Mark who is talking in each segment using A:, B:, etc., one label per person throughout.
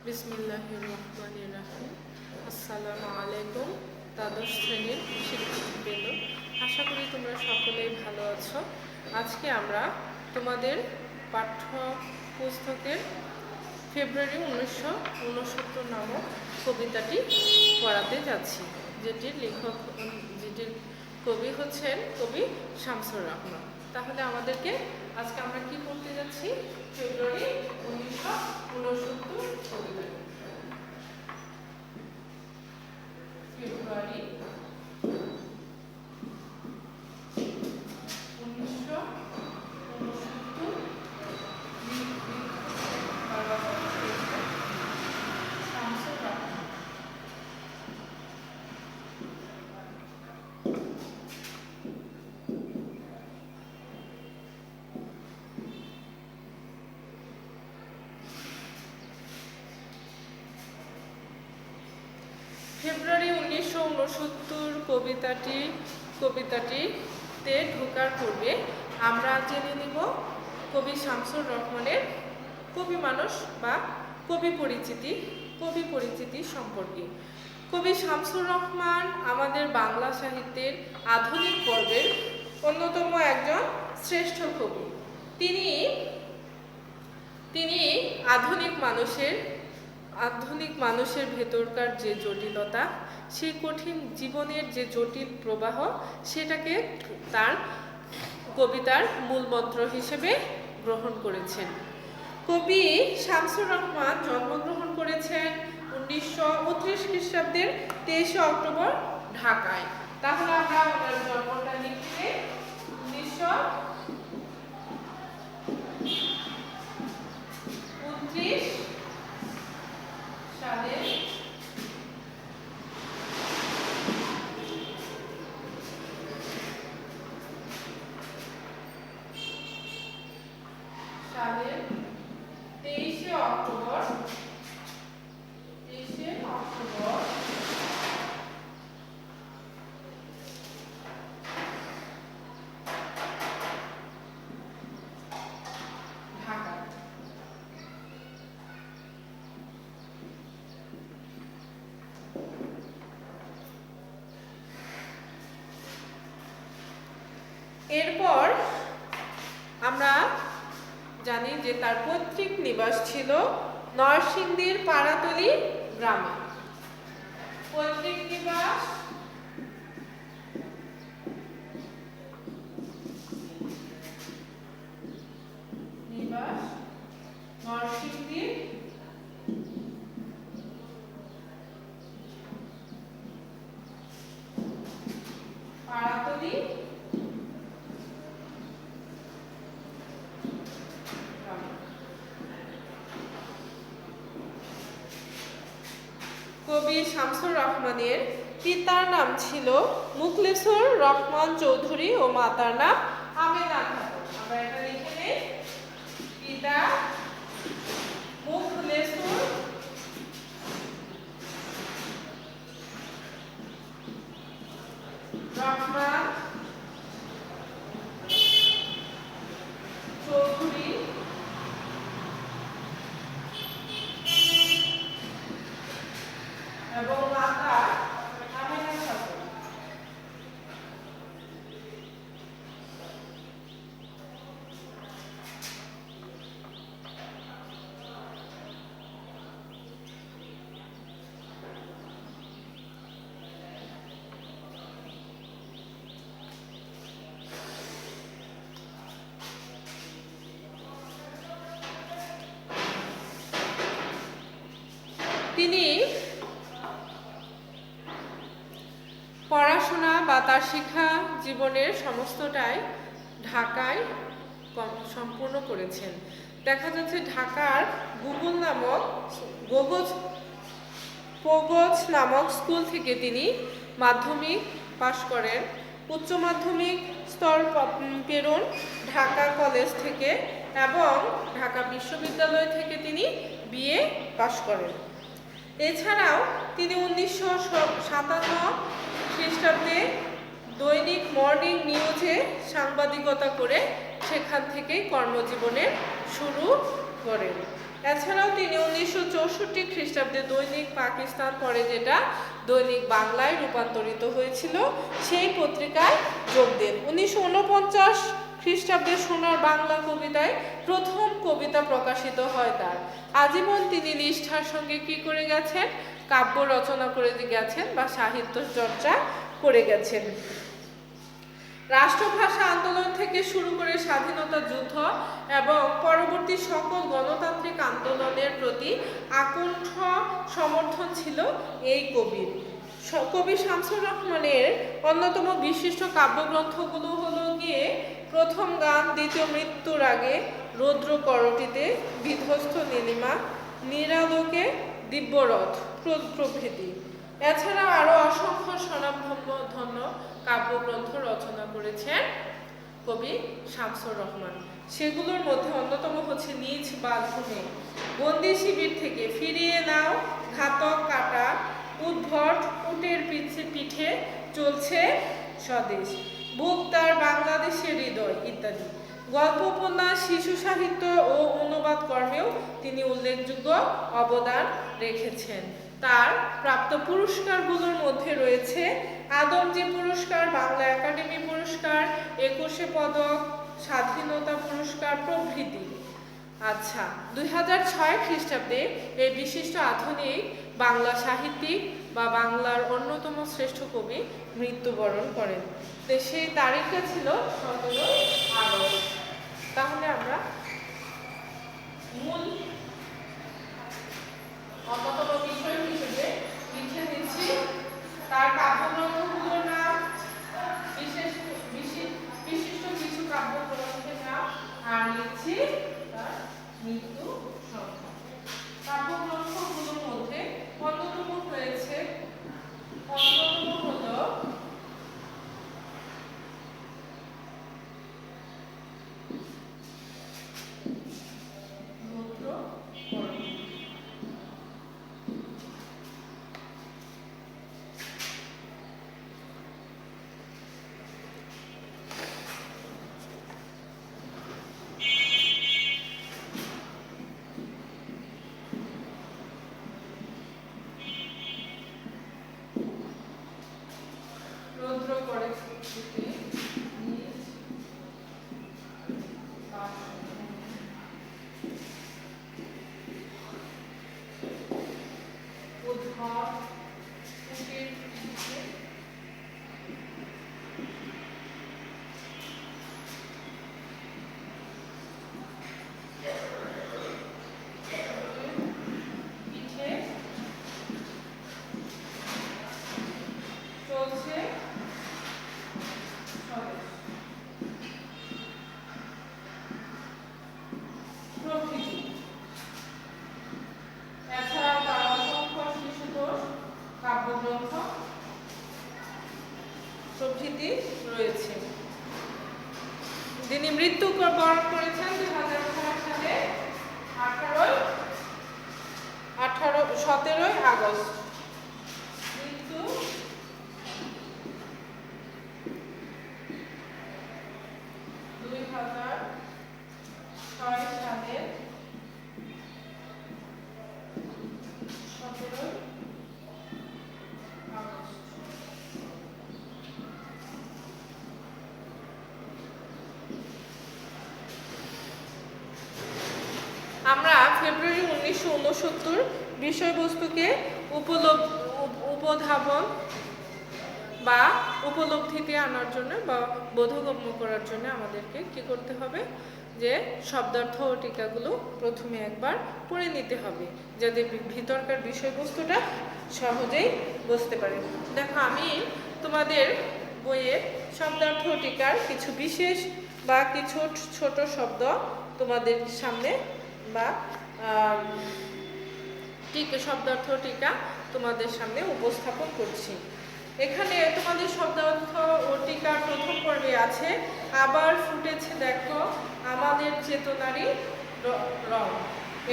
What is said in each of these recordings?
A: বিসমিল্লাহির রহমানির রহিম। আসসালামু আলাইকুম দ্বাদশ শ্রেণীর শিক্ষার্থীবৃন্দ, আশা করি তোমরা সকলেই ভালো আছো। আজকে আমরা তোমাদের পাঠ্য পুস্তকের ফেব্রুয়ারি 1969 নামক কবিতাটি পড়াতে যাচ্ছি, যেটির কবি হচ্ছেন কবি শামসুর রহমান। তাহলে আমাদেরকে আজকে আমরা কি পড়তে যাচ্ছি? ফেব্রুয়ারি 1969 কবিতা। ফেব্রুয়ারি 1969 শামসুর রহমান। ফেব্রুয়ারি 1969 কবিতাটিতে ঢোকার পূর্বে আমরা জেনে নিব কবি শামসুর রহমানের কবি মানুষ বা কবি পরিচিতি সম্পর্কে। কবি শামসুর রহমান আমাদের বাংলা সাহিত্যের আধুনিক পর্বের অন্যতম একজন শ্রেষ্ঠ কবি। তিনি আধুনিক মানুষের ভেতরকার যে জটিলতা, সেই কঠিন জীবনের যে জটিল প্রবাহ, সেটাকে তার কবিতার মূলমন্ত্র হিসেবে গ্রহণ করেছেন। কবি শামসুর রহমান জন্মগ্রহণ করেছেন 1929 খ্রিস্টাব্দের 23 অক্টোবর ঢাকায়। তাহলে আমরা ওনার জন্মটা লিখে 1929 সালের 23 অক্টোবর ঢাকা। এরপর আমরা জানি যে তার পৈতৃক নিবাস ছিল নরসিংদীর পাড়াতলী গ্রামে। পৈতৃক নিবাস নরসিংদীর পাড়াতলী কবি শামসুর রহমানের পিতার নাম ছিল মুখলেসুর রহমান চৌধুরী ও মাতার নাম আমেনা খাতুন। আমরা এটা লিখে নেই। পিতা মুখলেসুর রহমান চৌধুরী এবং মাতা আমেনা খাতুন। তিনি পড়াশোনা বা তার শিক্ষা জীবনের সমস্তটাই ঢাকায় সম্পূর্ণ করেছেন। দেখা যাচ্ছে ঢাকার পোগজ নামক স্কুল থেকে তিনি মাধ্যমিক পাশ করেন। উচ্চ মাধ্যমিক স্তর প্রেরণ ঢাকা কলেজ থেকে এবং ঢাকা বিশ্ববিদ্যালয় থেকে তিনি বিএ পাশ করেন। এছাড়াও তিনি 1957 খ্রিস্টাব্দে দৈনিক মর্নিং নিউজে সাংবাদিকতা করে সেখান থেকেই কর্মজীবনের শুরু করেন। এছাড়াও তিনি 1964 খ্রিস্টাব্দে দৈনিক পাকিস্তান, পরে যেটা দৈনিক বাংলায় রূপান্তরিত হয়েছিল, সেই পত্রিকায় যোগ দেন। 1949 খ্রিস্টাব্দে সোনার বাংলা কবিতায় প্রথম কবিতা প্রকাশিত হয় তার। আজীবন তিনি নিষ্ঠার সঙ্গে কি করে গেছেন? কাব্য রচনা করে গেছেন বা সাহিত্য চর্চা করে গেছেন। রাষ্ট্রভাষা আন্দোলন থেকে শুরু করে স্বাধীনতা যুদ্ধ এবং পরবর্তী সকল গণতান্ত্রিক আন্দোলনের প্রতি আকুণ্ঠ সমর্থন ছিল এই কবির। কবি শামসুর রহমানের অন্যতম বিশিষ্ট কাব্যগ্রন্থগুলো হলো গিয়ে প্রথম গান, দ্বিতীয় মৃত্যুর আগে, রৌদ্র করটিতে, বিধ্বস্ত নীলিমা, নিরালোকে, দিব্যরথ প্রভৃতি। এছাড়াও আরো অসংখ্য স্বনামধন্য কাব্যগ্রন্থ রচনা করেছেন কবি শামসুর রহমান। সেগুলোর মধ্যে অন্যতম হচ্ছে নিজ বাঁধনে, বন্দি শিবির থেকে, ফিরিয়ে নাও, ঘাতক কাটা, উদ্ভট, উটের পিঠে চলছে স্বদেশ, বুক তার বাংলাদেশের হৃদয় ইত্যাদি। গল্প, উপন্যাস, শিশু সাহিত্য ও অনুবাদ কর্মেও তিনি উল্লেখযোগ্য অবদান রেখেছেন। তার প্রাপ্ত পুরস্কারগুলোর মধ্যে রয়েছে আদমজী পুরস্কার, বাংলা একাডেমি পুরস্কার, 21 পদক, স্বাধীনতা পুরস্কার প্রভৃতি। আচ্ছা, 2006 খ্রিস্টাব্দে এই বিশিষ্ট আধুনিক বাংলা সাহিত্যিক বা বাংলার অন্যতম শ্রেষ্ঠ কবি মৃত্যুবরণ করেন। তো সেই তারিখটা ছিল 17 আগস্ট। তাহলে আমরা মূল অন্যতম বিষয় হিসেবে লিখে দিচ্ছি তার কাব্যগ্রন্থগুলোর নাম, বিশিষ্ট কিছু কাব্যগ্রন্থের নাম, আর লিখছি তার মৃত্যু সংখ্যা। কাব্যগ্রন্থগুলোর মধ্যে অন্যতম হলো রৌদ্র করে প্রভৃতি রয়েছে। তিনি মৃত্যুবরণ করেছেন 2006 সালে 17 আগস্ট। মৃত্যু 2006 সালের 17 আগস্ট। আমরা ফেব্রুয়ারি 1969 বিষয়বস্তুকে উপধাবন বা উপলব্ধিতে আনার জন্য বা বোধগম্য করার জন্য আমাদেরকে কি করতে হবে, যে শব্দার্থ ও টিকাগুলো প্রথমে একবার পড়ে নিতে হবে, যাতে ভিতরকার বিষয়বস্তুটা সহজেই বুঝতে পারে। দেখো, আমি তোমাদের বইয়ের শব্দার্থ ও টিকার কিছু বিশেষ বা কিছু ছোট শব্দ তোমাদের সামনে বা শব্দার্থ টিকা তোমাদের সামনে উপস্থাপন করছি। এখানে তোমাদের শব্দার্থ ও টিকার প্রথম পর্বে আছে, আবার ফুটেছে দেখো আমাদের চেতনারই রং।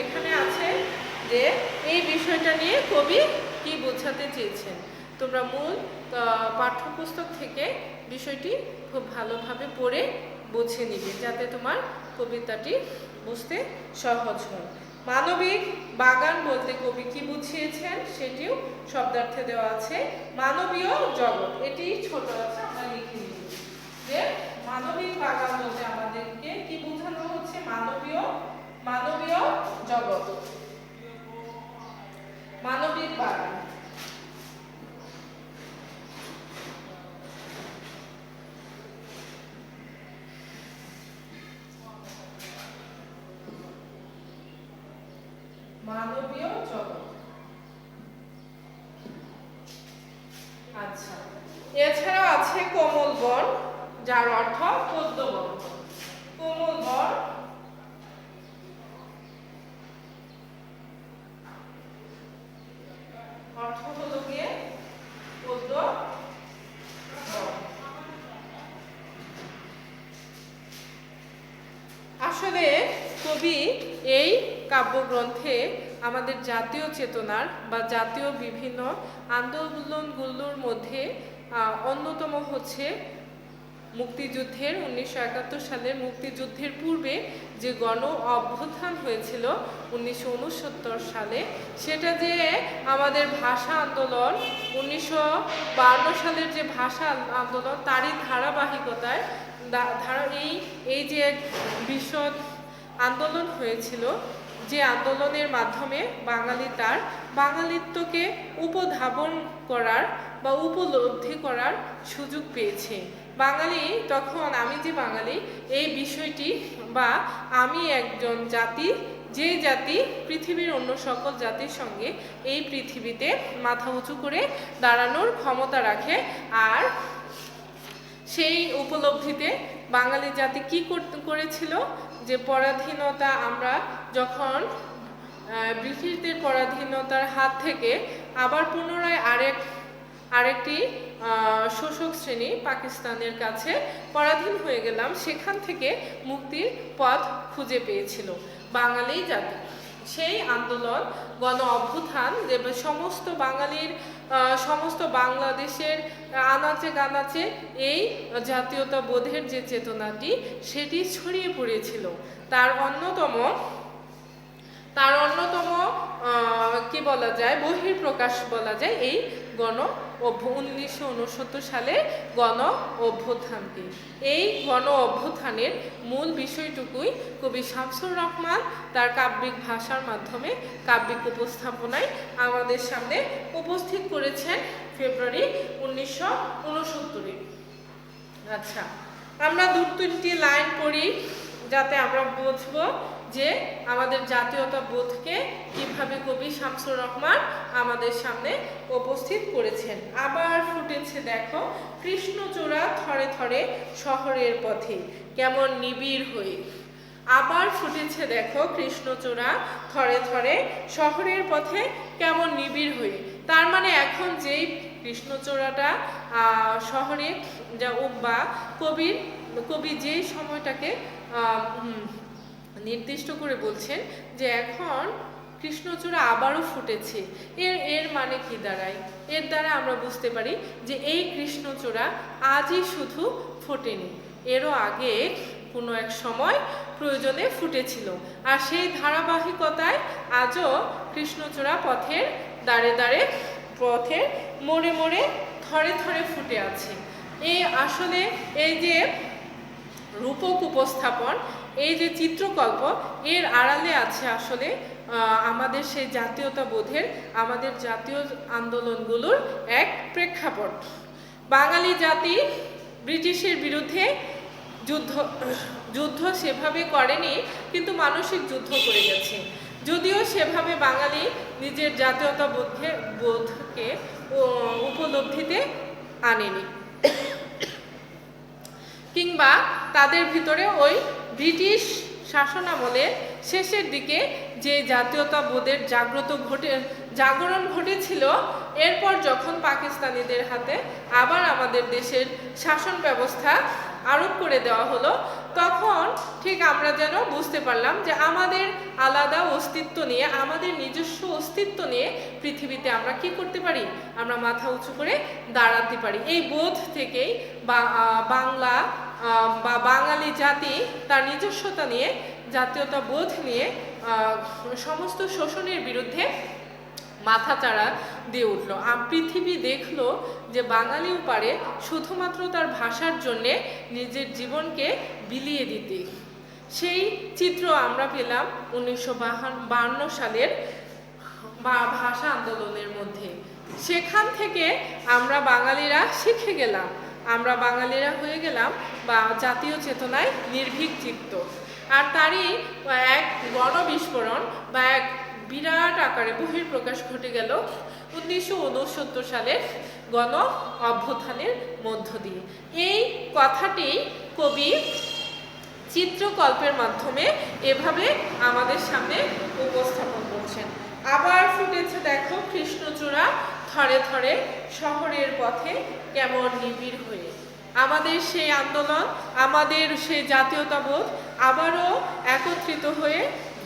A: এখানে আছে যে এই বিষয়টা নিয়ে কবি কি বোঝাতে চেয়েছেন। তোমরা মূল পাঠ্যপুস্তক থেকে বিষয়টি খুব ভালোভাবে পড়ে বুঝে নিবে, যাতে তোমার কবিতাটি বুঝতে সহজ হয়। মানবিক বাগান বলতে কবি কি বুঝিয়েছেন সেটিও শব্দার্থে দেওয়া আছে। মানবীয় জগৎ, এটি ছোট আছে, আমরা লিখে নিব যে মানবিক বাগান বলতে আমাদেরকে কি বোঝানো হচ্ছে, মানবীয় জগৎ, মানবিক বাগান। মানবীয় জগৎ। আচ্ছা, এছাড়াও আছে কোমল বন, যার অর্থ পদ্মবন। কোমল বন অর্থ হলো গিয়ে পদ্ম বন। আসলে কবি এই কাব্যগ্রন্থে আমাদের জাতীয় চেতনার বা জাতীয় বিভিন্ন আন্দোলনগুলোর মধ্যে অন্যতম হচ্ছে মুক্তিযুদ্ধের 1971 সালের মুক্তিযুদ্ধের পূর্বে যে গণ অভ্যুত্থান হয়েছিল 1969 সালে, সেটা যে আমাদের ভাষা আন্দোলন 1952 সালের যে ভাষা আন্দোলন তারই ধারাবাহিকতায় এই যে বিশদ আন্দোলন হয়েছিল, যে আন্দোলনের মাধ্যমে বাঙালি তার বাঙালিত্বকে উপধাবন করার বা উপলব্ধি করার সুযোগ পেয়েছে। বাঙালি তখন আমি যে বাঙালি এই বিষয়টি বা আমি একজন জাতি, যে জাতি পৃথিবীর অন্য সকল জাতির সঙ্গে এই পৃথিবীতে মাথা উঁচু করে দাঁড়ানোর ক্ষমতা রাখে। আর সেই উপলব্ধিতে বাঙালি জাতি কি করেছিল, যে পরাধীনতা, আমরা যখন ব্রিটিশদের পরাধীনতার হাত থেকে আবার পুনরায় আরেকটি শোষক শ্রেণী পাকিস্তানের কাছে পরাধীন হয়ে গেলাম, সেখান থেকে মুক্তির পথ খুঁজে পেয়েছিল বাঙালি জাতি। সেই আন্দোলন গণ অভ্যুত্থান যে সমস্ত বাঙালির সমস্ত বাংলাদেশের আনাচে কানাচে এই জাতীয়তাবোধের যে চেতনাটি সেটি ছড়িয়ে পড়েছিল। তার অন্যতম কি বলা যায়, বহিঃপ্রকাশ বলা যায় এই 1969 সালে গণ অভ্যুত্থানকে। এই গণ অভ্যুত্থানের মূল বিষয়টুকুই কবি শামসুর রহমান তার কাব্যিক ভাষার মাধ্যমে কাব্যিক উপস্থাপনায় আমাদের সামনে উপস্থিত করেছেন ফেব্রুয়ারি 1969-এ। আচ্ছা, আমরা 2-3টি লাইন পড়ি যাতে আমরা বুঝবো যে আমাদের জাতীয়তাবোধকে কিভাবে কবি শামসুর রহমান আমাদের সামনে উপস্থিত করেছেন। আবার ফুটেছে দেখো কৃষ্ণচূড়া থরে থরে শহরের পথে কেমন নিবিড় হয়ে। আবার ফুটেছে দেখো কৃষ্ণচূড়া থরে থরে শহরের পথে কেমন নিবিড় হয়ে। তার মানে এখন যেই কৃষ্ণচূড়াটা শহরে বা কবি যেই সময়টাকে নির্দিষ্ট করে বলছেন যে এখন কৃষ্ণচূড়া আবারও ফুটেছে, এর মানে কি দাঁড়ায়? এর দ্বারা আমরা বুঝতে পারি যে এই কৃষ্ণচূড়া আজই শুধু ফোটেনি, এরও আগে কোনো এক সময় প্রয়োজনে ফুটেছিল। আর সেই ধারাবাহিকতায় আজও কৃষ্ণচূড়া পথের দাঁড়ে দাঁড়ে, পথের মোড়ে মোড়ে থরে থরে ফুটে আছে। আসলে এই যে রূপক উপস্থাপন, এই যে চিত্রকল্প, এর আড়ালে আছে আসলে আমাদের সেই জাতীয়তাবোধের, আমাদের জাতীয় আন্দোলনগুলোর এক প্রেক্ষাপট। বাঙালি জাতি ব্রিটিশের বিরুদ্ধে যুদ্ধ সেভাবে করেনি, কিন্তু মানসিক যুদ্ধ করে গেছে। যদিও সেভাবে বাঙালি নিজের জাতীয়তাবোধকে উপলব্ধিতে আনেনি, কিংবা তাদের ভিতরে ওই ব্রিটিশ শাসনামলে শেষের দিকে যে জাতীয়তাবোধের জাগরণ ঘটেছিল, এরপর যখন পাকিস্তানিদের হাতে আবার আমাদের দেশের শাসন ব্যবস্থা আরোপ করে দেওয়া হলো, তখন ঠিক আমরা যেন বুঝতে পারলাম যে আমাদের আলাদা অস্তিত্ব নিয়ে, আমাদের নিজস্ব অস্তিত্ব নিয়ে পৃথিবীতে আমরা কি করতে পারি, আমরা মাথা উঁচু করে দাঁড়াতে পারি। এই বোধ থেকেই বাংলা বা বাঙালি জাতি তার নিজস্বতা নিয়ে, জাতীয়তা বোধ নিয়ে সমস্ত শোষণের বিরুদ্ধে মাথাচাড়া দিয়ে উঠলো। পৃথিবী দেখলো যে বাঙালিও পারে শুধুমাত্র তার ভাষার জন্যে নিজের জীবনকে বিলিয়ে দিতে। সেই চিত্র আমরা পেলাম 1952 সালের ভাষা আন্দোলনের মধ্যে। সেখান থেকে আমরা বাঙালিরা শিখে গেলাম, আমরা বাঙালিরা হয়ে গেলাম বা জাতীয় চেতনায় নির্ভীক চিত্ত। আর তারই এক গণবিস্ফোরণ বা এক বিরাট আকারে বহিঃপ্রকাশ ঘটে গেল 1969 সালের গণ অভ্যুত্থানের মধ্য দিয়ে। এই কথাটি কবি চিত্রকল্পের মাধ্যমে এভাবে আমাদের সামনে উপস্থাপন করছেন। আবার ফুটেছে দেখো কৃষ্ণচূড়া থরে থরে শহরের পথে কেমন নিবিড় হয়ে। আমাদের সেই আন্দোলন, আমাদের সেই জাতীয়তাবোধ আবারও একত্রিত হয়ে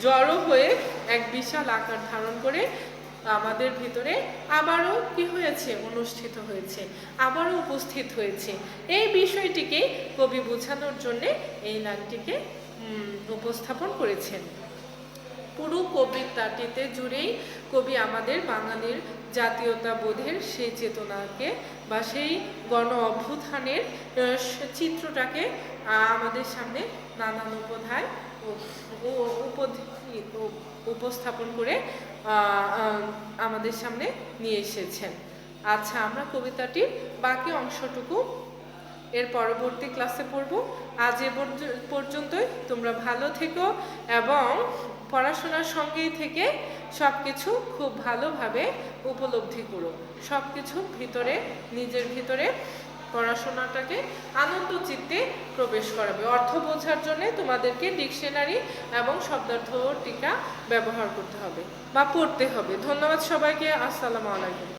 A: জড়ো হয়ে এক বিশাল আকার ধারণ করে আমাদের ভিতরে আবারও কি হয়েছে, অনুষ্ঠিত হয়েছে, আবারও উপস্থিত হয়েছে। এই বিষয়টিকে কবি বোঝানোর জন্যে এই লাইনটিকে উপস্থাপন করেছেন। পুরো কবিতাটিতে জুড়েই কবি আমাদের বাঙালির জাতীয়তাবোধের সেই চেতনাকে বা সেই গণ অভ্যুত্থানের চিত্রটাকে আমাদের সামনে নানান উপাধ্যায় উপস্থাপন করে আমাদের সামনে নিয়ে এসেছেন। আচ্ছা, আমরা কবিতাটির বাকি অংশটুকু এর পরবর্তী ক্লাসে পড়ব। আজ এ পর্যন্তই। তোমরা ভালো থেকো এবং পড়াশোনার সঙ্গেই থেকে সব কিছু খুব ভালোভাবে উপলব্ধি করো। সব কিছু ভিতরে, নিজের ভিতরে পড়াশোনাটাকে আনন্দ চিত্তে প্রবেশ করাবে। অর্থ বোঝার জন্য তোমাদেরকে ডিকশনারি এবং শব্দার্থ টিকা ব্যবহার করতে হবে বা পড়তে হবে। ধন্যবাদ সবাইকে। আসসালামু আলাইকুম।